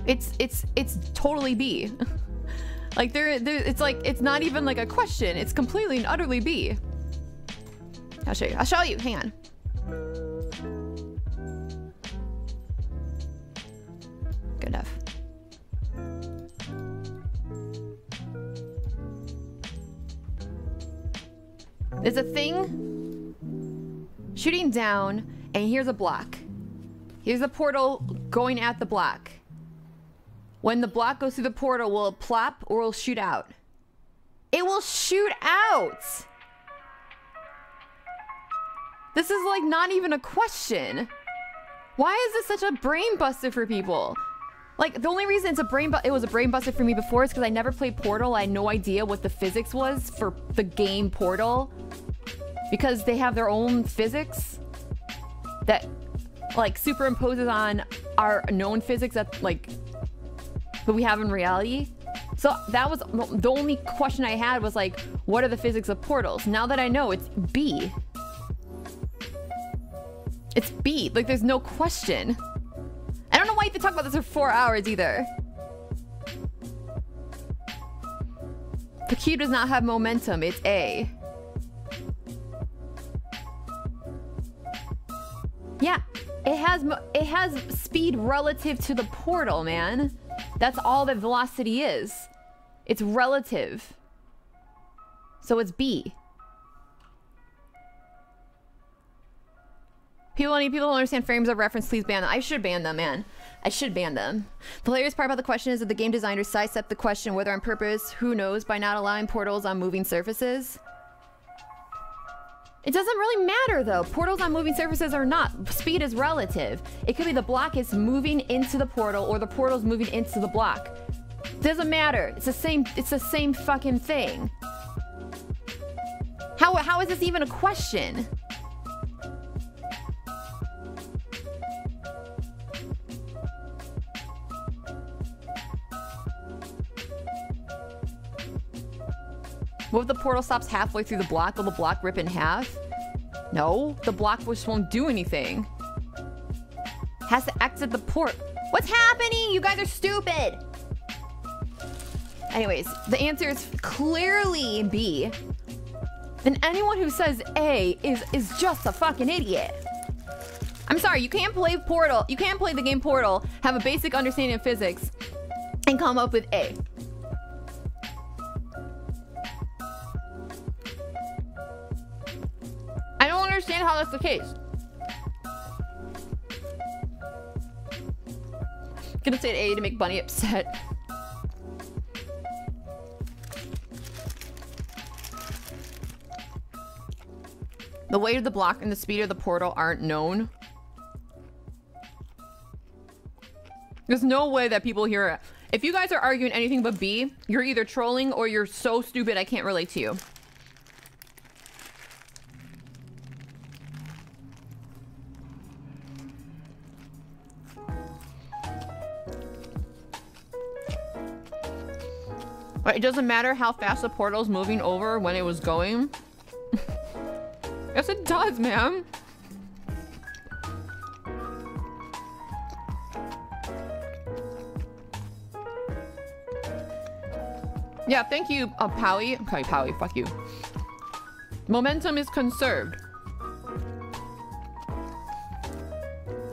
It's totally B. Like it's like, it's not even like a question. It's completely and utterly B. I'll show you. I'll show you. Hang on. Good enough. There's a thing shooting down, and here's a block. Here's a portal going at the block. When the block goes through the portal, will it plop or will it shoot out? It will shoot out! This is like not even a question. Why is this such a brain buster for people? Like, the only reason it was a brain buster for me before is because I never played Portal. I had no idea what the physics was for the game Portal. Because they have their own physics that, like, superimposes on our known physics that, like, that we have in reality. So that was the only question I had was, like, what are the physics of portals? Now that I know, it's B. It's B. Like, there's no question. I don't know why you have to talk about this for 4 hours either. The cube does not have momentum. It's A. Yeah, it has speed relative to the portal, man. That's all that velocity is. It's relative. So it's B. People don't understand frames of reference. Please ban them. I should ban them, man. I should ban them. The hilarious part about the question is that the game designers sidestep the question, whether on purpose, who knows, by not allowing portals on moving surfaces. It doesn't really matter though. Portals on moving surfaces are not. Speed is relative. It could be the block is moving into the portal or the portal's moving into the block. Doesn't matter. It's the same fucking thing. How is this even a question? What if the portal stops halfway through the block? Will the block rip in half? No, the block just won't do anything. Has to exit the port. What's happening? You guys are stupid. Anyways, the answer is clearly B. And anyone who says A is just a fucking idiot. I'm sorry, you can't play Portal. You can't play the game Portal, have a basic understanding of physics, and come up with A. I don't understand how that's the case. Gonna say A to make Bunny upset. The weight of the block and the speed of the portal aren't known. There's no way that people here... If you guys are arguing anything but B, you're either trolling or you're so stupid I can't relate to you. It doesn't matter how fast the portal's moving over when it was going. Yes, it does, man. Yeah, thank you, Powie. Okay, Powie, fuck you. Momentum is conserved.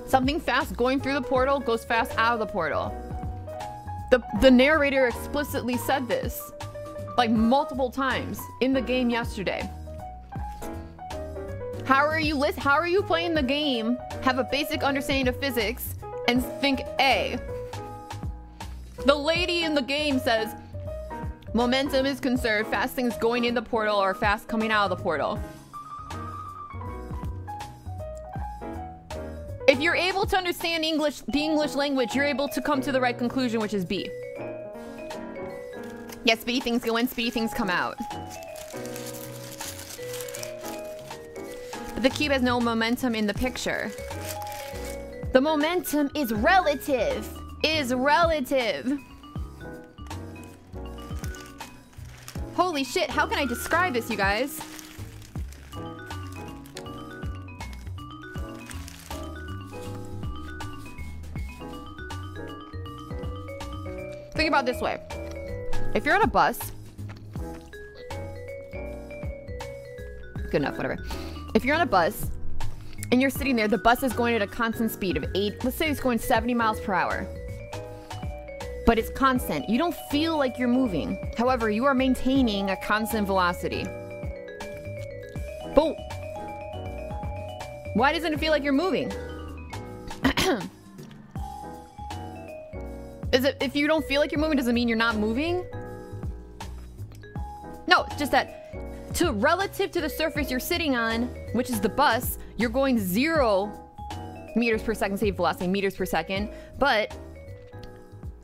Something fast going through the portal goes fast out of the portal. The narrator explicitly said this, like multiple times in the game yesterday. How are you playing the game, have a basic understanding of physics, and think A? The lady in the game says, momentum is conserved, fast things going in the portal or fast coming out of the portal. If you're able to understand English, the English language, you're able to come to the right conclusion, which is B. Yes, speedy things go in, speedy things come out. But the cube has no momentum in the picture. The momentum is relative. Is relative. Holy shit, how can I describe this, you guys? Think about it this way. If you're on a bus, good enough, whatever. If you're on a bus and you're sitting there, the bus is going at a constant speed of 8, let's say it's going 70 miles per hour. But it's constant. You don't feel like you're moving. However, you are maintaining a constant velocity. But why doesn't it feel like you're moving? Is it, if you don't feel like you're moving, does it mean you're not moving? No, it's just that relative to the surface you're sitting on, which is the bus, you're going 0 meters per second, say velocity, meters per second, but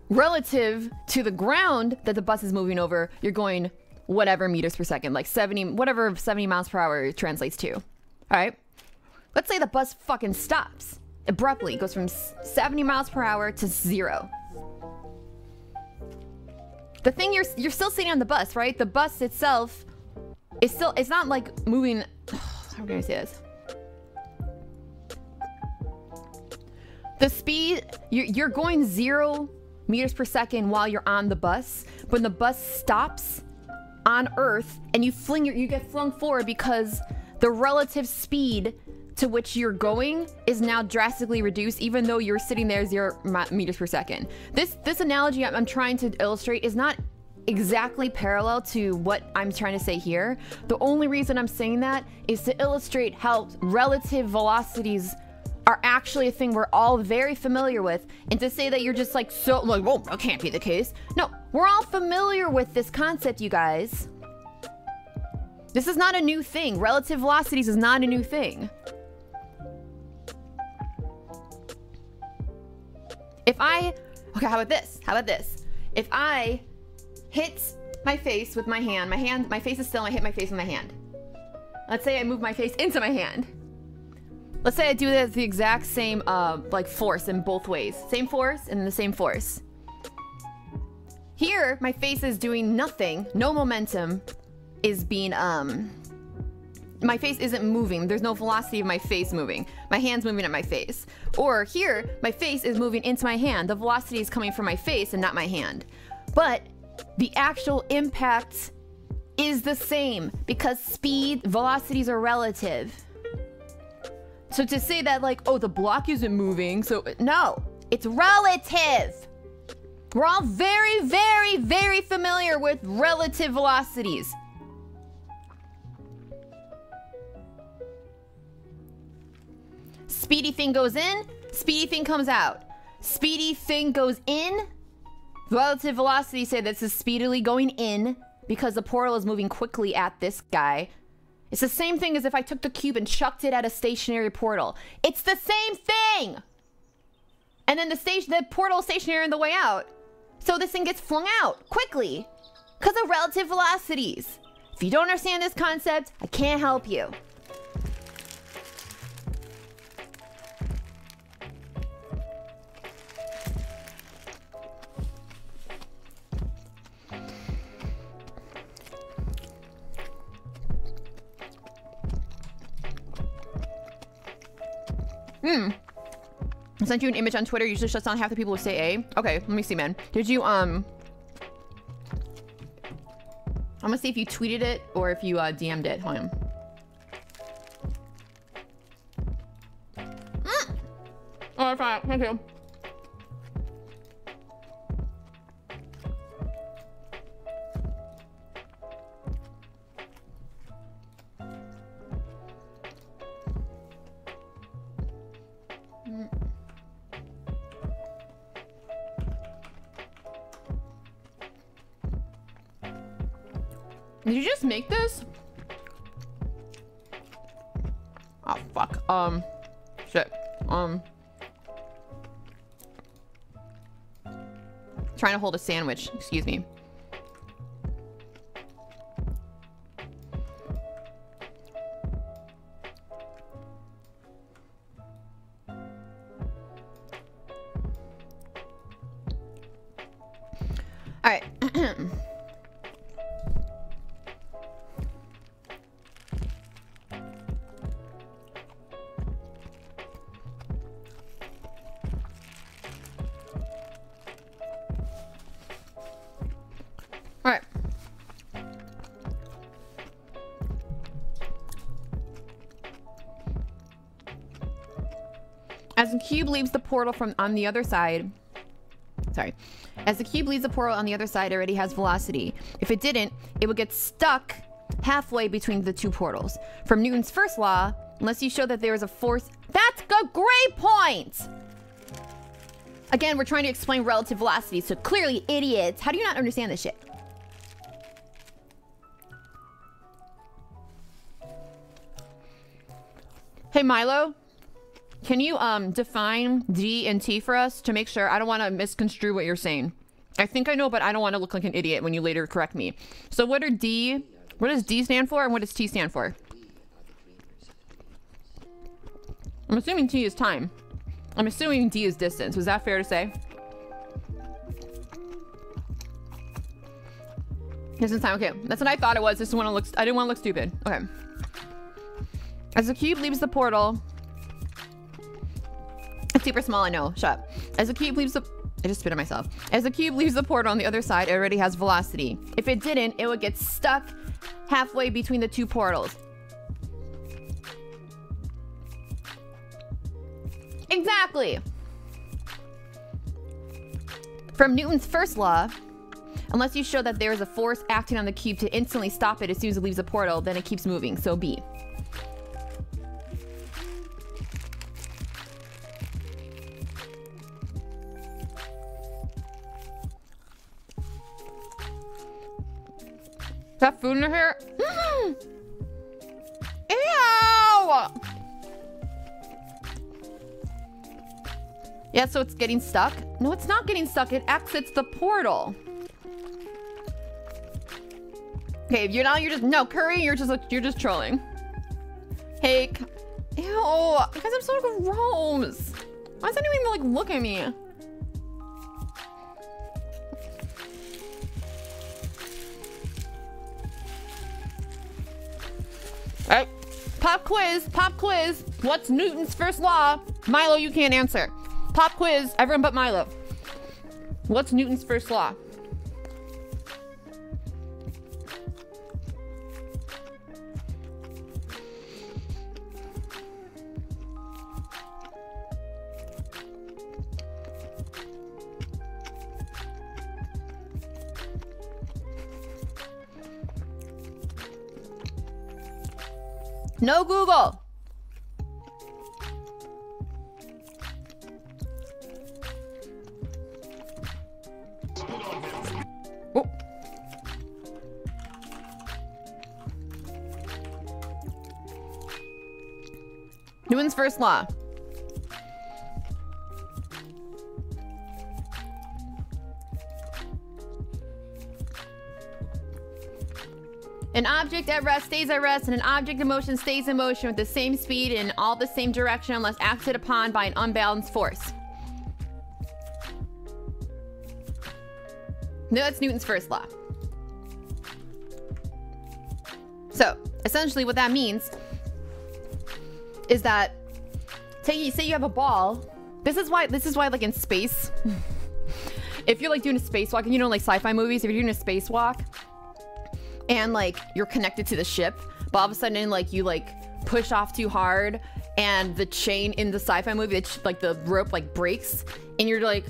relative to the ground that the bus is moving over, you're going whatever meters per second, like 70, whatever 70 miles per hour translates to. All right? Let's say the bus fucking stops abruptly, goes from 70 miles per hour to 0. The thing, you're still sitting on the bus, right? The bus itself is still, it's not like moving. How can I say this? The speed, you're going 0 meters per second while you're on the bus. When the bus stops on Earth and you get flung forward because the relative speed to which you're going is now drastically reduced, even though you're sitting there 0 meters per second. This analogy I'm trying to illustrate is not exactly parallel to what I'm trying to say here. The only reason I'm saying that is to illustrate how relative velocities are actually a thing we're all very familiar with, and to say that you're just like, so like, well, that can't be the case. No, we're all familiar with this concept, you guys. This is not a new thing. Relative velocities is not a new thing. Okay, how about this? How about this? If I hit my face with my hand, my face is still, and I hit my face with my hand. Let's say I move my face into my hand. Let's say I do that the exact same, like, force in both ways. Same force and the same force. Here, my face is doing nothing. No momentum is being, my face isn't moving. There's no velocity of my face moving. My hand's moving at my face. Or here, my face is moving into my hand. The velocity is coming from my face and not my hand. But the actual impact is the same because speed, velocities are relative. So to say that like, oh, the block isn't moving, so no, it's relative. We're all very, very, very familiar with relative velocities. Speedy thing goes in, speedy thing comes out. Speedy thing goes in, relative velocity say this is speedily going in because the portal is moving quickly at this guy. It's the same thing as if I took the cube and chucked it at a stationary portal. It's the same thing! And then the portal is stationary on the way out. So this thing gets flung out quickly because of relative velocities. If you don't understand this concept, I can't help you. I sent you an image on Twitter. Usually shuts down half the people who say A. Okay, let me see, man. Did you, I'm gonna see if you tweeted it or if you, DM'd it. Hold on. Oh, fine. Thank you. Did you just make this? Oh, fuck. Shit. Trying to hold a sandwich. Excuse me. All right. As the cube leaves the portal from on the other side, sorry. As the cube leaves the portal on the other side, it already has velocity. If it didn't, it would get stuck halfway between the two portals. From Newton's first law, unless you show that there is a force... That's a great point! Again, we're trying to explain relative velocity, so clearly, idiots. How do you not understand this shit? Hey, Milo, can you define D and T for us to make sure? I don't want to misconstrue what you're saying. I think I know, but I don't want to look like an idiot when you later correct me. So what does D stand for and what does T stand for? I'm assuming T is time. I'm assuming D is distance. Was that fair to say? Distance time, okay. That's what I thought it was. This is when I didn't want to look stupid. Okay. As the cube leaves the portal, it's super small, I know. Shut up. As the cube leaves the... I just spit on myself. As the cube leaves the portal on the other side, it already has velocity. If it didn't, it would get stuck halfway between the two portals. Exactly. From Newton's first law, unless you show that there is a force acting on the cube to instantly stop it as soon as it leaves the portal, then it keeps moving. So B. Is that food in your hair? Ew! Yeah, so it's getting stuck. No, it's not getting stuck. It exits the portal. Okay, if you're just no Curry. You're just trolling. Hey, ew, guys, I'm so gross. Why does anyone even like look at me? Alright, pop quiz. What's Newton's first law? Milo, you can't answer. Pop quiz, everyone but Milo. What's Newton's first law? No Google. Oh. Newton's first law. An object at rest stays at rest, and an object in motion stays in motion with the same speed in all the same direction unless acted upon by an unbalanced force. No, that's Newton's first law. So, essentially what that means is that, say you have a ball. This is why like in space, if you're like doing a spacewalk, and you know like sci-fi movies, if you're doing a spacewalk, and like you're connected to the ship, but all of a sudden like you like push off too hard and the chain in the sci-fi movie, like the rope like breaks, and you're like,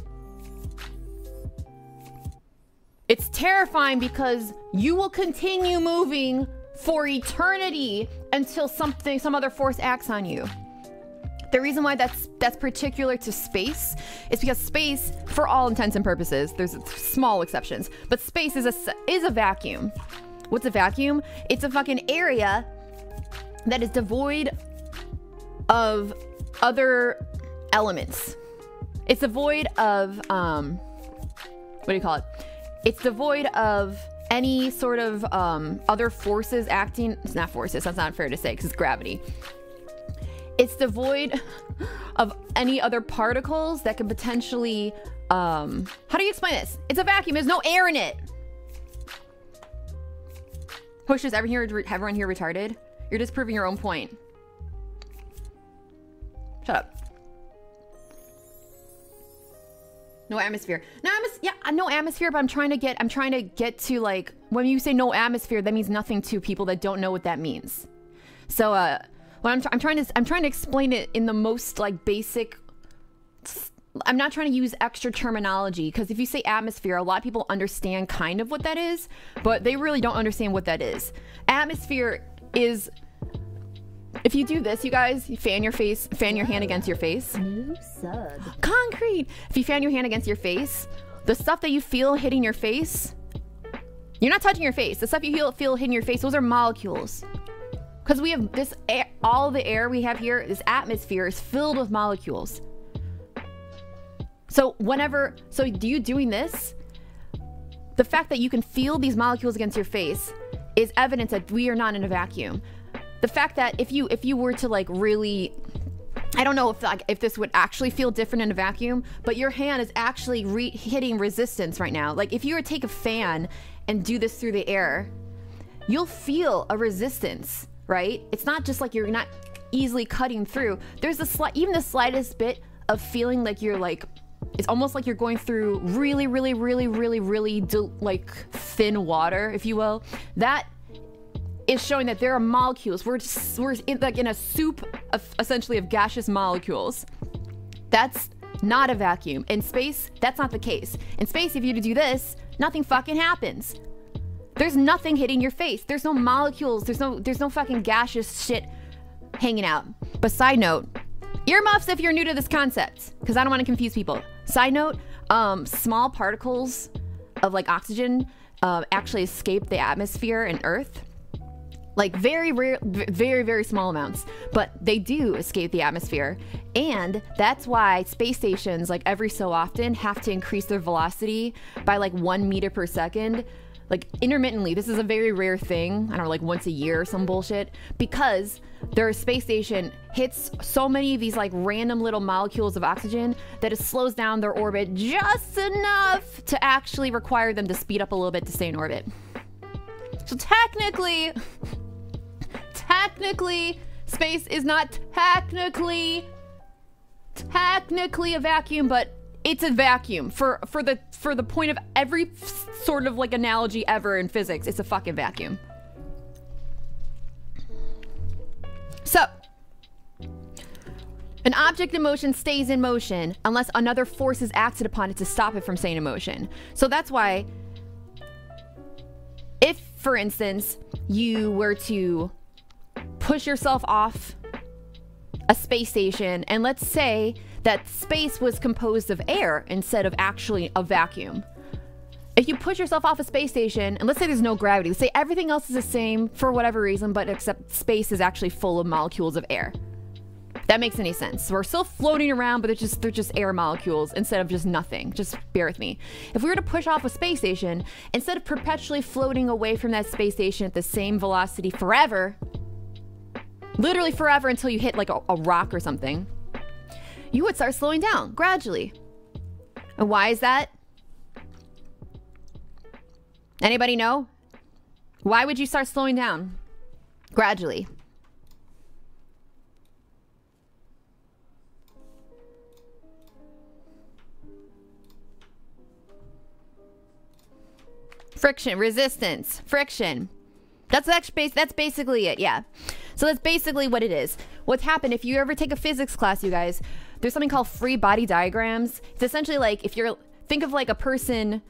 it's terrifying because you will continue moving for eternity until some other force acts on you. The reason why that's particular to space is because space, for all intents and purposes, there's small exceptions, but space is a vacuum. What's a vacuum? It's a fucking area that is devoid of other elements. It's devoid of, what do you call it? It's devoid of any sort of other forces acting. It's not forces, that's not fair to say because it's gravity. It's devoid of any other particles that could potentially, how do you explain this? It's a vacuum, there's no air in it. Push, is everyone here retarded? You're just proving your own point. Shut up. No atmosphere. No atmosphere, but I'm trying to get to like, when you say no atmosphere, that means nothing to people that don't know what that means. So, when I'm trying to explain it in the most like basic I'm not trying to use extra terminology, because if you say atmosphere, a lot of people understand kind of what that is, but they really don't understand what that is. Atmosphere is, if you do this, you guys, you fan your hand against your face. New sub. Concrete. If you fan your hand against your face, the stuff that you feel hitting your face, you're not touching your face. The stuff you feel hitting your face, those are molecules. Because we have this air, all the air we have here, this atmosphere is filled with molecules. So you doing this, the fact that you can feel these molecules against your face is evidence that we are not in a vacuum. The fact that if you were to like really, I don't know if this would actually feel different in a vacuum, but your hand is actually hitting resistance right now. Like if you were to take a fan and do this through the air, you'll feel a resistance, right? It's not just like you're not easily cutting through. There's even the slightest bit of feeling like you're like, it's almost like you're going through really like thin water, if you will. That is showing that there are molecules. We're like in a soup essentially of gaseous molecules. That's not a vacuum. In space, that's not the case. In space, if you do this, nothing fucking happens. There's nothing hitting your face. There's no molecules. There's no fucking gaseous shit hanging out. But side note, earmuffs if you're new to this concept, because I don't want to confuse people. Side note, small particles of like oxygen actually escape the atmosphere and Earth. Like very rare, very small amounts, but they do escape the atmosphere. And that's why space stations, like every so often, have to increase their velocity by like 1 meter per second. Like intermittently. This is a very rare thing. I don't know, like once a year or some bullshit, because their space station hits so many of these like random little molecules of oxygen that it slows down their orbit just enough to actually require them to speed up a little bit to stay in orbit. So technically, space is not technically a vacuum, but it's a vacuum for the point of every sort of like analogy ever in physics. It's a fucking vacuum. So, an object in motion stays in motion unless another force is acted upon it to stop it from staying in motion. So that's why, if, for instance, you were to push yourself off a space station, and let's say that space was composed of air instead of actually a vacuum. If you push yourself off a space station, and let's say there's no gravity, let's say everything else is the same for whatever reason, but except space is actually full of molecules of air. If that makes any sense. So we're still floating around, but they're just air molecules instead of just nothing. Just bear with me. If we were to push off a space station, instead of perpetually floating away from that space station at the same velocity forever, literally forever until you hit like a rock or something, you would start slowing down gradually. And why is that? Anybody know? Why would you start slowing down gradually? Friction, resistance, friction. That's basically it, yeah. So that's basically what it is. What's happened, if you ever take a physics class, you guys, there's something called free body diagrams. It's essentially like if you're, think of like a person,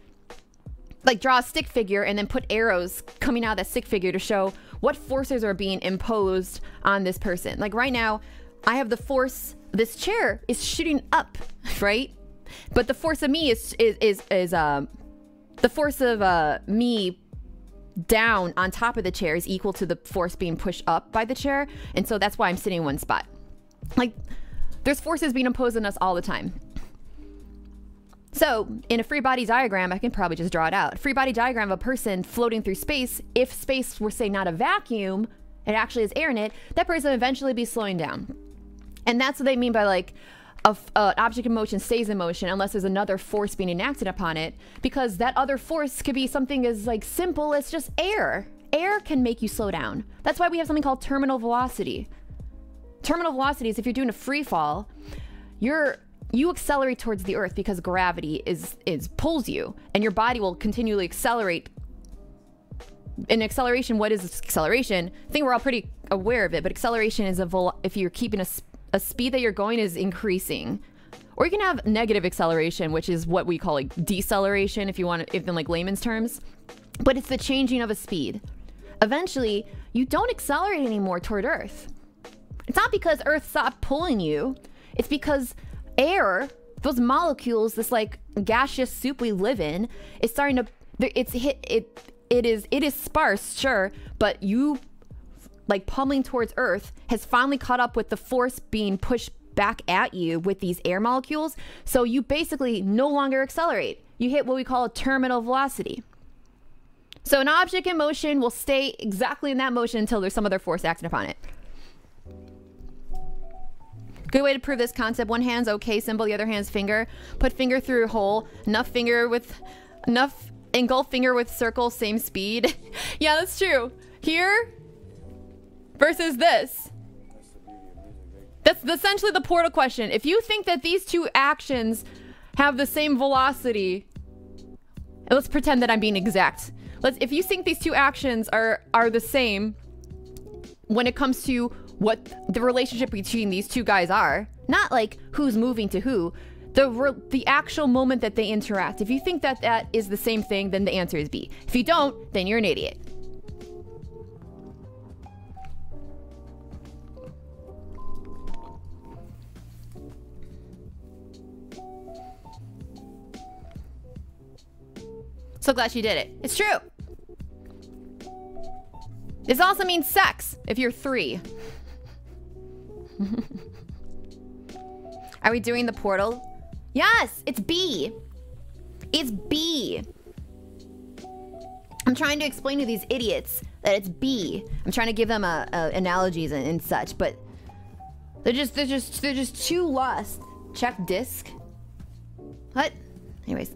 like draw a stick figure and then put arrows coming out of that stick figure to show what forces are being imposed on this person. Like right now, I have the force, this chair is shooting up, right? But the force of me is the force of me down on top of the chair is equal to the force being pushed up by the chair. And so that's why I'm sitting in one spot. Like there's forces being imposed on us all the time. So in a free body diagram, I can probably just draw it out. A free body diagram of a person floating through space. If space were, say, not a vacuum, it actually has air in it, that person would eventually be slowing down. And that's what they mean by like an object in motion stays in motion unless there's another force being enacted upon it, because that other force could be something as like simple as just air. Air can make you slow down. That's why we have something called terminal velocity. Terminal velocity is if you're doing a free fall, you accelerate towards the earth because gravity pulls you, and your body will continually accelerate. In acceleration, what is acceleration? I think we're all pretty aware of it, but acceleration is if you're keeping a speed that you're going is increasing, Or you can have negative acceleration, which is what we call like deceleration, if you want to, if in like layman's terms. But it's the changing of a speed. Eventually, you don't accelerate anymore toward Earth. It's not because Earth stopped pulling you. It's because air, those molecules, this like gaseous soup we live in, is starting to, it is sparse, sure, but you like pummeling towards Earth has finally caught up with the force being pushed back at you with these air molecules. So you basically no longer accelerate. You hit what we call a terminal velocity. So an object in motion will stay exactly in that motion until there's some other force acting upon it. Good way to prove this concept. One hand's okay symbol, the other hand's finger. Put finger through a hole. Engulf finger with circle, same speed. Yeah, that's true. Here versus this. That's essentially the portal question. If you think that these two actions have the same velocity, and let's pretend that I'm being exact. If you think these two actions are the same when it comes to what the relationship between these two guys are, not like who's moving to who, the actual moment that they interact. If you think that that is the same thing, then the answer is B. If you don't, then you're an idiot. So glad she did it. It's true. This also means sex if you're 3. Are we doing the portal? Yes, it's B. It's B. I'm trying to explain to these idiots that it's B. I'm trying to give them analogies and such, but they're just too lost. Check disk. What? Anyways.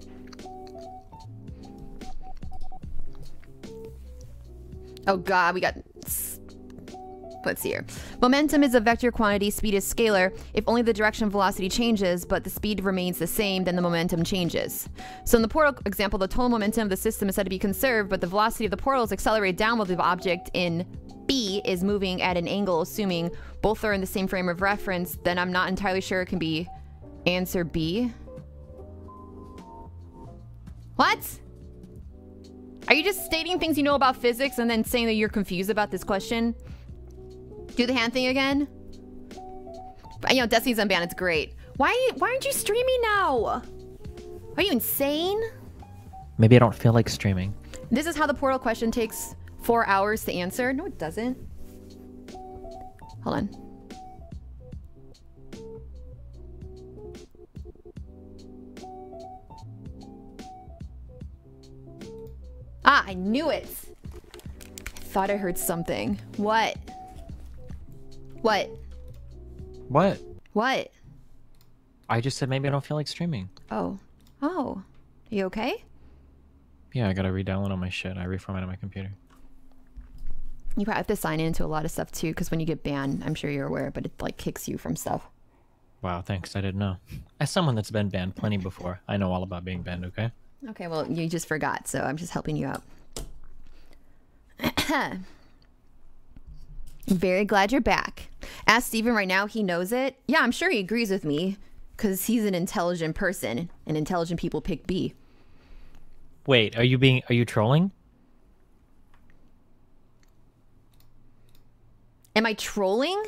Oh god, we got... Let's see here. Momentum is a vector quantity, speed is scalar. If only the direction of velocity changes, but the speed remains the same, then the momentum changes. So in the portal example, the total momentum of the system is said to be conserved, but the velocity of the portal is accelerated down while the object in B is moving at an angle, assuming both are in the same frame of reference, then I'm not entirely sure it can be answer B. What? Are you just stating things you know about physics and then saying that you're confused about this question? Do the hand thing again. You know, Destiny's Unbanned, it's great. Why aren't you streaming now? Are you insane? Maybe I don't feel like streaming. This is how the portal question takes 4 hours to answer. No, it doesn't. Hold on. Ah, I knew it. I thought I heard something. What? What? What? What? I just said maybe I don't feel like streaming. Oh. Oh. You okay? Yeah, I gotta re-download all my shit. I reformatted my computer. You probably have to sign into a lot of stuff too, because when you get banned, I'm sure you're aware, but it like kicks you from stuff. Wow, thanks. I didn't know. As someone that's been banned plenty before, I know all about being banned, okay? Okay, well, you just forgot, so I'm just helping you out. Very glad you're back. Ask Steven right now, he knows it. Yeah, I'm sure he agrees with me, because he's an intelligent person, and intelligent people pick B. Wait, are you trolling? Am I trolling?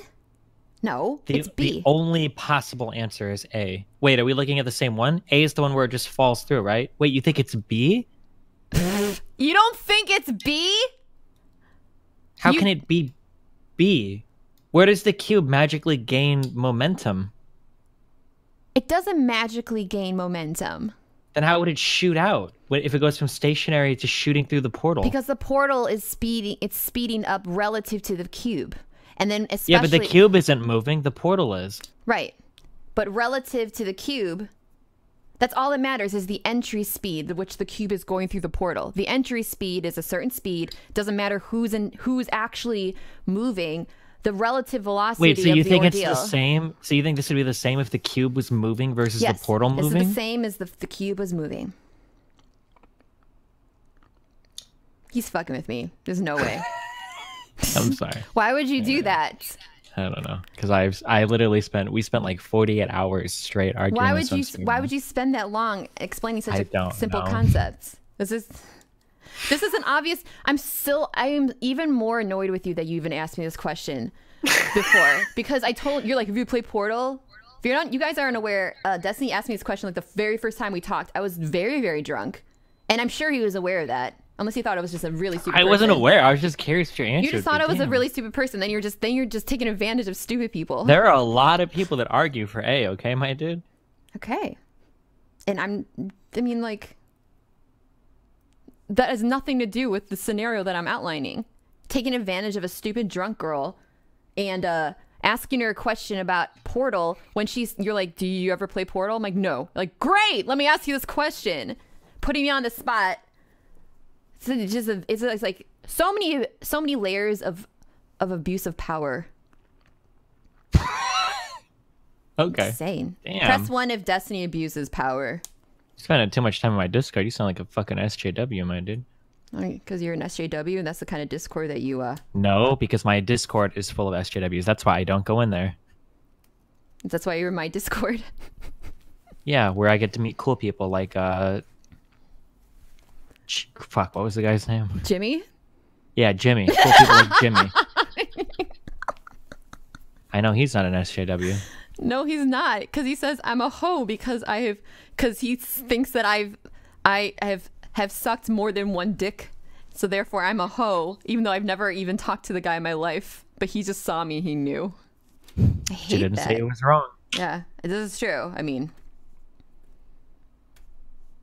No, it's B. The only possible answer is A. Wait, are we looking at the same one? A is the one where it just falls through, right? Wait, you think it's B? You don't think it's B? How can it be B? Where does the cube magically gain momentum? It doesn't magically gain momentum. Then how would it shoot out if it goes from stationary to shooting through the portal? Because the portal is speeding up relative to the cube. And then especially... Yeah, but the cube isn't moving, the portal is. Right. But relative to the cube, that's all that matters is the entry speed at which the cube is going through the portal. The entry speed is a certain speed. Doesn't matter who's actually moving. The relative velocity of the ordeal. Wait, so you think it's the same? So you think this would be the same if the cube was moving versus the portal moving? Yes, it's the same as the cube was moving. He's fucking with me. There's no way. I'm sorry. Why would you do that? I don't know, because we spent like 48 hours straight arguing. Why would you spend that long explaining such a simple know. concept? This is an obvious. I am even more annoyed with you that you even asked me this question before, because I told you're like, have you played Portal? If you're not, you guys aren't aware. Destiny asked me this question like the very first time we talked. I was very, very drunk, and I'm sure he was aware of that. Unless he thought I was just a really stupid person. I wasn't aware. I was just curious what your answer. You just thought I was a really stupid person. Then you're just taking advantage of stupid people. There are a lot of people that argue for A. Okay, my dude. Okay, and I mean, like, that has nothing to do with the scenario that I'm outlining. Taking advantage of a stupid drunk girl, and asking her a question about Portal when you're like, do you ever play Portal? I'm like, no. Like, great. Let me ask you this question. Putting me on the spot. It's like so many layers of abuse of power. Okay. Insane. Damn. Press 1 if Destiny abuses power. Spending too much time on my Discord. You sound like a fucking SJW, my dude. Because you're an SJW, and that's the kind of Discord that you No, because my Discord is full of SJWs. That's why I don't go in there. That's why you're in my Discord. Yeah, where I get to meet cool people like fuck, what was the guy's name? Jimmy? Yeah, Jimmy. Cool people like Jimmy. I know he's not an SJW. No, he's not. Because he says I'm a hoe because he thinks that I have sucked more than one dick. So therefore I'm a hoe, even though I've never even talked to the guy in my life. But he just saw me, he knew. I hate She didn't say it was wrong. Yeah, this is true. I mean,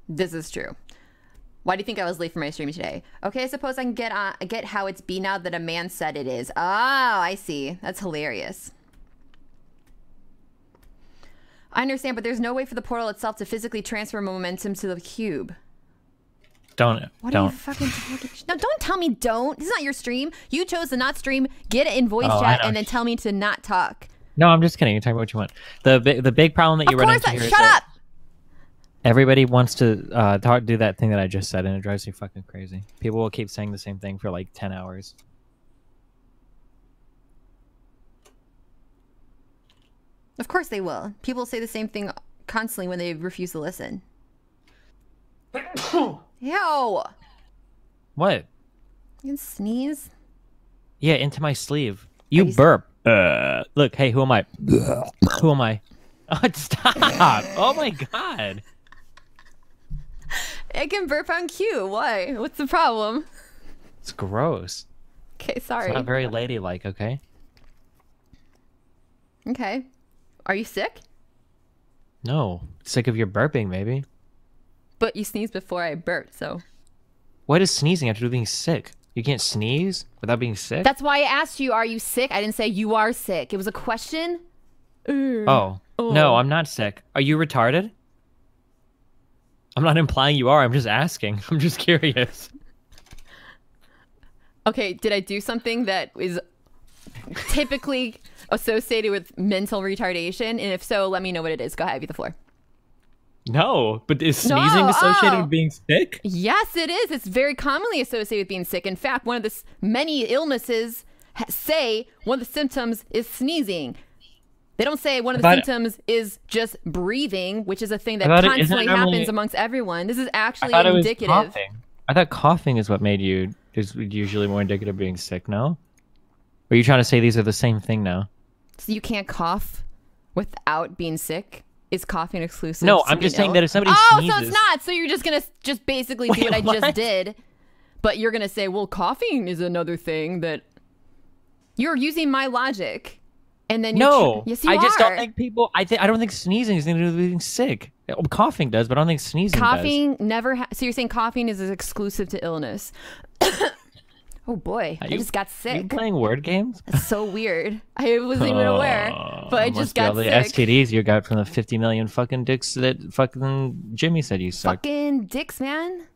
this is true. Why do you think I was late for my stream today? Okay, I suppose I can get how it's B now that a man said it is. Oh, I see. That's hilarious. I understand, but there's no way for the portal itself to physically transfer momentum to the cube. What are you fucking talking? No, don't tell me don't. This is not your stream. You chose to not stream, get it in voice chat, and then tell me to not talk. No, I'm just kidding. You're talking about what you want. The big problem that you run into here is that everybody wants to do that thing that I just said, and it drives me fucking crazy. People will keep saying the same thing for like 10 hours. Of course they will. People say the same thing constantly when they refuse to listen. Ew. What? You can sneeze? Yeah, into my sleeve. You burp. Look, hey, who am I? Who am I? Oh, stop. Oh my god. I can burp on cue. Why? What's the problem? It's gross. Okay, sorry. It's not very ladylike, okay? Okay. Are you sick? No. Sick of your burping, maybe. But you sneezed before I burped, so... What does sneezing have to do with being sick? You can't sneeze without being sick? That's why I asked you, are you sick? I didn't say you are sick. It was a question. Oh. No, I'm not sick. Are you retarded? I'm not implying you are. I'm just asking. I'm just curious. Okay, did I do something that is typically associated with mental retardation? And if so, let me know what it is. Go ahead, have you the floor. No, but is sneezing associated with being sick? Yes, it is. It's very commonly associated with being sick. In fact, one of the many illnesses say one of the symptoms is sneezing. They don't say one of the symptoms is just breathing, which is a thing that constantly happens amongst everyone. This is actually indicative. I thought coughing is what is usually more indicative of being sick, no? Or are you trying to say these are the same thing now? So you can't cough without being sick? Is coughing exclusive? No, I'm just saying that if somebody sneezes... Oh, so it's not. So you're just going to basically do what I just did. But you're going to say, well, coughing is another thing that... You're using my logic. And then no, yes, you I just don't think people... I don't think sneezing is anything to do with being sick. Coughing does, but I don't think sneezing coughing does. Never... So you're saying coughing is exclusive to illness. Oh boy, I just got sick. Are you playing word games? That's so weird. I wasn't even aware, but I just got sick. The STDs you got from the 50 million fucking dicks that fucking Jimmy said you sucked. Fucking dicks, man.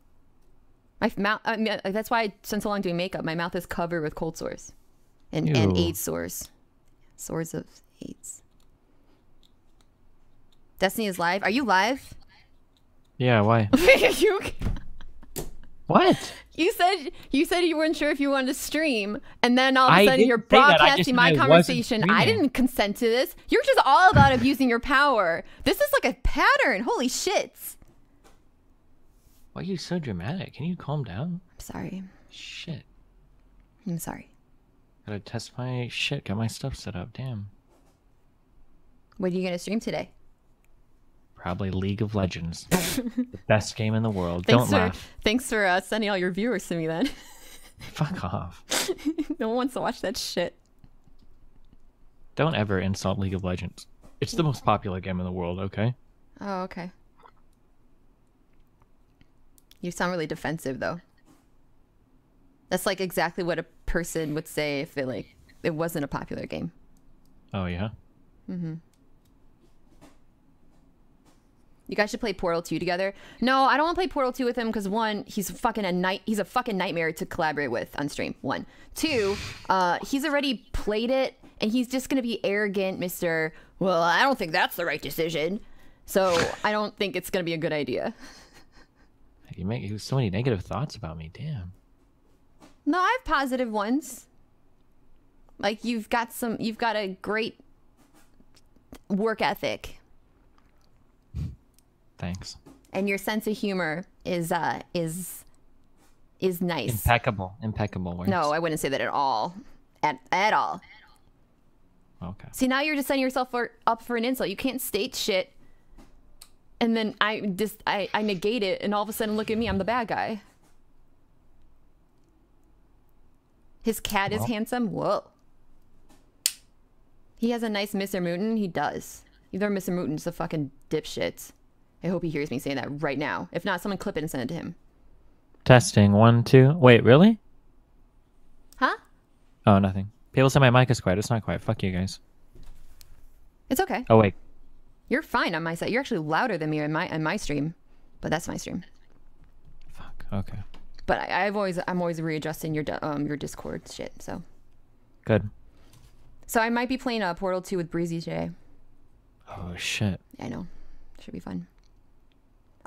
My mouth. I mean, that's why I spent so long doing makeup. My mouth is covered with cold sores, and AIDS sores, sores of AIDS. Destiny is live. Are you live? Yeah. Why? What? You said you weren't sure if you wanted to stream, and then all of a I sudden didn't you're say that. I just broadcasting said my I wasn't conversation. I streaming. didn't consent to this. You're just all about abusing your power. This is like a pattern. Holy shit. Why are you so dramatic? Can you calm down? I'm sorry. Shit. I'm sorry. Gotta test my shit. Got my stuff set up. Damn. What are you gonna stream today? Probably League of Legends. The best game in the world. Don't laugh. Thanks for sending all your viewers to me then. Fuck off. No one wants to watch that shit. Don't ever insult League of Legends. It's the most popular game in the world, okay? Oh, okay. You sound really defensive though. That's like exactly what a person would say if it wasn't a popular game. Oh yeah? Mm-hmm. You guys should play Portal 2 together. No, I don't want to play Portal 2 with him because one, he's a fucking nightmare to collaborate with on stream. One. Two, he's already played it and he's just gonna be arrogant, Mr. Well, I don't think that's the right decision. So I don't think it's gonna be a good idea. You make so many negative thoughts about me, damn. No, I have positive ones. Like you've got a great work ethic. Thanks. And your sense of humor is nice. Impeccable words. No, I wouldn't say that at all. At all. Okay. See, now you're just setting yourself up for an insult. You can't state shit, and then I negate it, and all of a sudden, look at me, I'm the bad guy. His cat is handsome. Whoa. He has a nice Mr. Mooten. He does. Either Mr. Mooten's a fucking dipshit. I hope he hears me saying that right now. If not, someone clip it and send it to him. Testing 1, 2. Wait, really? Huh? Oh, nothing. People say my mic is quiet. It's not quiet. Fuck you guys. It's okay. Oh wait. You're fine on my side. You're actually louder than me in my stream, but that's my stream. Fuck. Okay. But I'm always readjusting your Discord shit. So. Good. So I might be playing Portal 2 with Breezy today. Oh shit. Yeah, I know. Should be fun.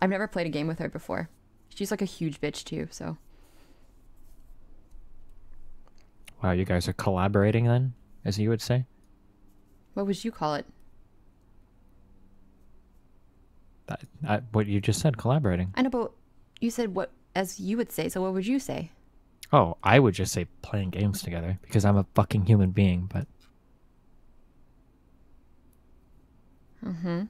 I've never played a game with her before. She's like a huge bitch too, so. Wow, you guys are collaborating then, as you would say? What would you call it? What you just said, collaborating. I know, but you said what as you would say, so what would you say? Oh, I would just say playing games together, because I'm a fucking human being, but... Mm-hmm.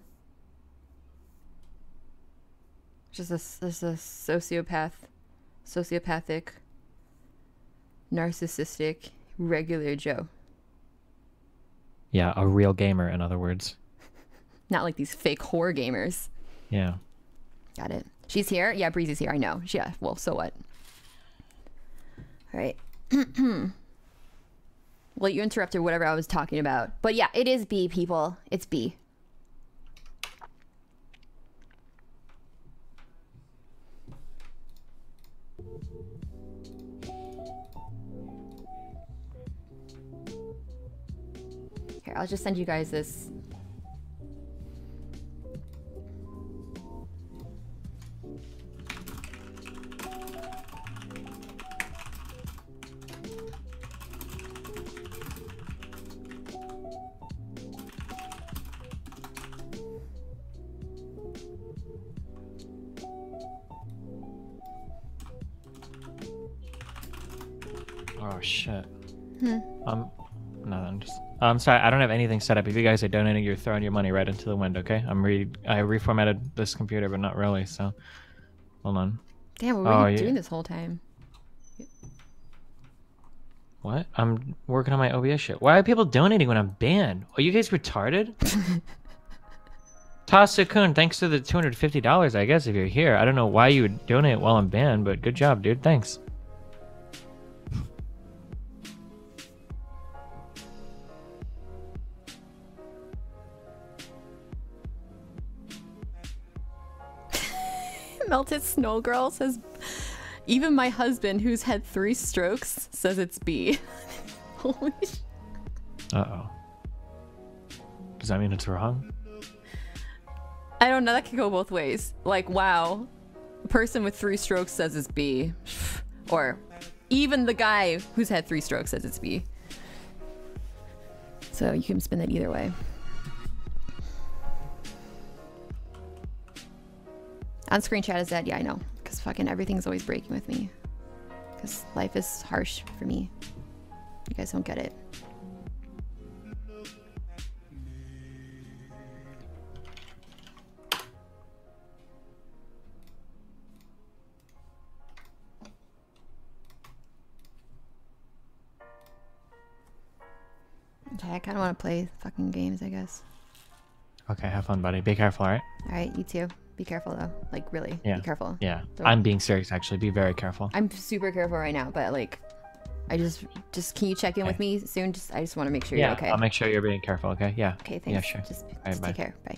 Just a sociopathic, narcissistic, regular Joe. Yeah, a real gamer, in other words. Not like these fake whore gamers. Yeah. Got it. She's here? Yeah, Breezy's here. I know. Yeah, well, so what? All right. Well, you interrupted whatever I was talking about. But yeah, it is B, people. It's B. Here, I'll just send you guys this. Oh shit. No, I'm sorry, I don't have anything set up. If you guys are donating, you're throwing your money right into the wind, okay? I reformatted this computer, but not really, so hold on. Damn, what were you doing this whole time? What? I'm working on my OBS shit. Why are people donating when I'm banned? Are you guys retarded? Tasakun, thanks to the $250, I guess, if you're here. I don't know why you would donate while I'm banned, but good job, dude. Thanks. Melted Snow Girl says, even my husband, who's had 3 strokes, says it's B. Holy shit. Uh-oh. Does that mean it's wrong? I don't know. That could go both ways. Like, wow. person with 3 strokes says it's B. Or even the guy who's had 3 strokes says it's B. So you can spin that either way. On screen chat is dead. Yeah, I know. Because fucking everything's always breaking with me. Because life is harsh for me. You guys don't get it. Okay, I kind of want to play fucking games, I guess. Okay, have fun, buddy. Be careful, alright? Alright, you too. Be careful, though. Like, really. Yeah. Be careful. Yeah. Don't... I'm being serious, actually. Be very careful. I'm super careful right now, but, like, I just can you check in with me soon? I just want to make sure you're okay. I'll make sure you're being careful, okay? Yeah. Okay, thanks. Yeah, sure. Just right, take care. Bye.